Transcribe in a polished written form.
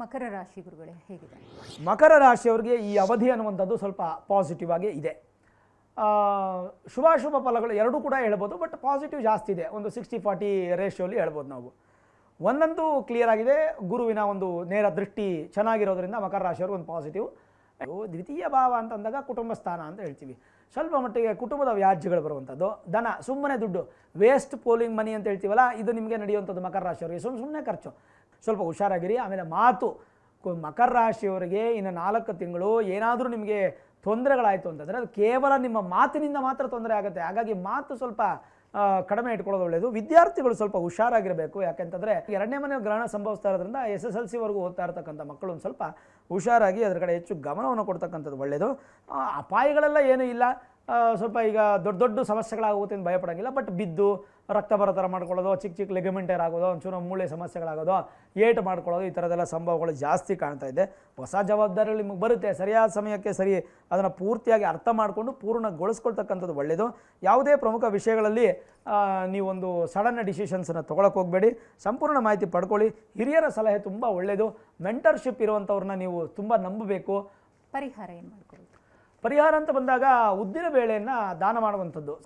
ಮಕರ ರಾಶಿ ಗುರುಗಳೇ ಹೇಗಿದೆ? ಮಕರ ರಾಶಿಯವರಿಗೆ ಈ ಅವಧಿ ಅನ್ನುವಂಥದ್ದು ಸ್ವಲ್ಪ ಪಾಸಿಟಿವ್ ಆಗಿ ಇದೆ. ಶುಭಾಶುಭ ಫಲಗಳು ಎರಡೂ ಕೂಡ ಹೇಳ್ಬೋದು, ಬಟ್ ಪಾಸಿಟಿವ್ ಜಾಸ್ತಿ ಇದೆ. ಒಂದು 60-40 ರೇಷಿಯೋಲಿ ಹೇಳ್ಬೋದು ನಾವು. ಒಂದಂತೂ ಕ್ಲಿಯರ್ ಆಗಿದೆ, ಗುರುವಿನ ಒಂದು ನೇರ ದೃಷ್ಟಿ ಚೆನ್ನಾಗಿರೋದ್ರಿಂದ ಮಕರ ರಾಶಿಯವರು ಒಂದು ಪಾಸಿಟಿವ್. ದ್ವಿತೀಯ ಭಾವ ಅಂತಂದಾಗ ಕುಟುಂಬ ಸ್ಥಾನ ಅಂತ ಹೇಳ್ತೀವಿ. ಸ್ವಲ್ಪ ಮಟ್ಟಿಗೆ ಕುಟುಂಬದ ವ್ಯಾಜ್ಯಗಳು ಬರುವಂಥದ್ದು, ಧನ ಸುಮ್ಮನೆ ದುಡ್ಡು ವೇಸ್ಟ್ ಪೋಲಿಂಗ್ ಮನಿ ಅಂತ ಹೇಳ್ತೀವಲ್ಲ, ಇದು ನಿಮಗೆ ನಡೆಯುವಂಥದ್ದು ಮಕರ ರಾಶಿಯವರಿಗೆ. ಸುಮ್ಮನೆ ಖರ್ಚು, ಸ್ವಲ್ಪ ಹುಷಾರಾಗಿರಿ. ಆಮೇಲೆ ಮಾತು, ಮಕರ ರಾಶಿಯವರಿಗೆ ಇನ್ನು 4 ತಿಂಗಳು ಏನಾದರೂ ನಿಮಗೆ ತೊಂದರೆಗಳಾಯಿತು ಅಂತಂದರೆ ಅದು ಕೇವಲ ನಿಮ್ಮ ಮಾತಿನಿಂದ ಮಾತ್ರ ತೊಂದರೆ ಆಗುತ್ತೆ. ಹಾಗಾಗಿ ಮಾತು ಸ್ವಲ್ಪ ಕಡಿಮೆ ಇಟ್ಕೊಳ್ಳೋದು ಒಳ್ಳೆಯದು. ವಿದ್ಯಾರ್ಥಿಗಳು ಸ್ವಲ್ಪ ಹುಷಾರಾಗಿರಬೇಕು. ಯಾಕೆಂತಂದರೆ 2ನೇ ಮನೆ ಗ್ರಹಣ ಸಂಭವಿಸ್ತಾ ಇರೋದ್ರಿಂದ SSLC ಓದ್ತಾ ಇರ್ತಕ್ಕಂಥ ಮಕ್ಕಳು ಒಂದು ಸ್ವಲ್ಪ ಹುಷಾರಾಗಿ ಅದರ ಕಡೆ ಹೆಚ್ಚು ಗಮನವನ್ನು ಕೊಡ್ತಕ್ಕಂಥದ್ದು ಒಳ್ಳೆಯದು. ಅಪಾಯಗಳೆಲ್ಲ ಏನೂ ಇಲ್ಲ. ಸ್ವಲ್ಪ ಈಗ ದೊಡ್ಡ ದೊಡ್ಡ ಸಮಸ್ಯೆಗಳಾಗುತ್ತೆ ಅಂತ ಭಯಪಡೋಂಗಿಲ್ಲ. ಬಟ್ ಬಿದ್ದು ರಕ್ತ ಬರೋ ಥರ ಮಾಡ್ಕೊಳ್ಳೋದು, ಚಿಕ್ಕ ಚಿಕ್ಕ ಲಿಗಮೆಂಟೇರ್ ಆಗೋದು, ಒಂಚೂರು ಮೂಳೆ ಸಮಸ್ಯೆಗಳಾಗೋದು, ಏಟು ಮಾಡ್ಕೊಳ್ಳೋದು, ಈ ಥರದ್ದೆಲ್ಲ ಸಂಭವಗಳು ಜಾಸ್ತಿ ಕಾಣ್ತಾ ಇದೆ. ಹೊಸ ಜವಾಬ್ದಾರಿಗಳು ನಿಮಗೆ ಬರುತ್ತೆ. ಸರಿಯಾದ ಸಮಯಕ್ಕೆ ಸರಿ ಅದನ್ನು ಪೂರ್ತಿಯಾಗಿ ಅರ್ಥ ಮಾಡಿಕೊಂಡು ಪೂರ್ಣಗೊಳಿಸ್ಕೊಳ್ತಕ್ಕಂಥದ್ದು ಒಳ್ಳೆಯದು. ಯಾವುದೇ ಪ್ರಮುಖ ವಿಷಯಗಳಲ್ಲಿ ನೀವೊಂದು ಸಡನ್ ಡಿಸಿಷನ್ಸನ್ನು ತೊಗೊಳಕ್ಕೆ ಹೋಗಬೇಡಿ. ಸಂಪೂರ್ಣ ಮಾಹಿತಿ ಪಡ್ಕೊಳ್ಳಿ. ಹಿರಿಯರ ಸಲಹೆ ತುಂಬ ಒಳ್ಳೆಯದು. ಮೆಂಟರ್ಶಿಪ್ ಇರುವಂಥವ್ರನ್ನ ನೀವು ತುಂಬ ನಂಬಬೇಕು. ಪರಿಹಾರ ಏನು ಮಾಡ್ಕೊಳ್ಳೋದು? ಪರಿಹಾರ ಅಂತ ಬಂದಾಗ ಉದ್ದಿನ ಬೇಳೆಯನ್ನು ದಾನ ಮಾಡುವಂಥದ್ದು.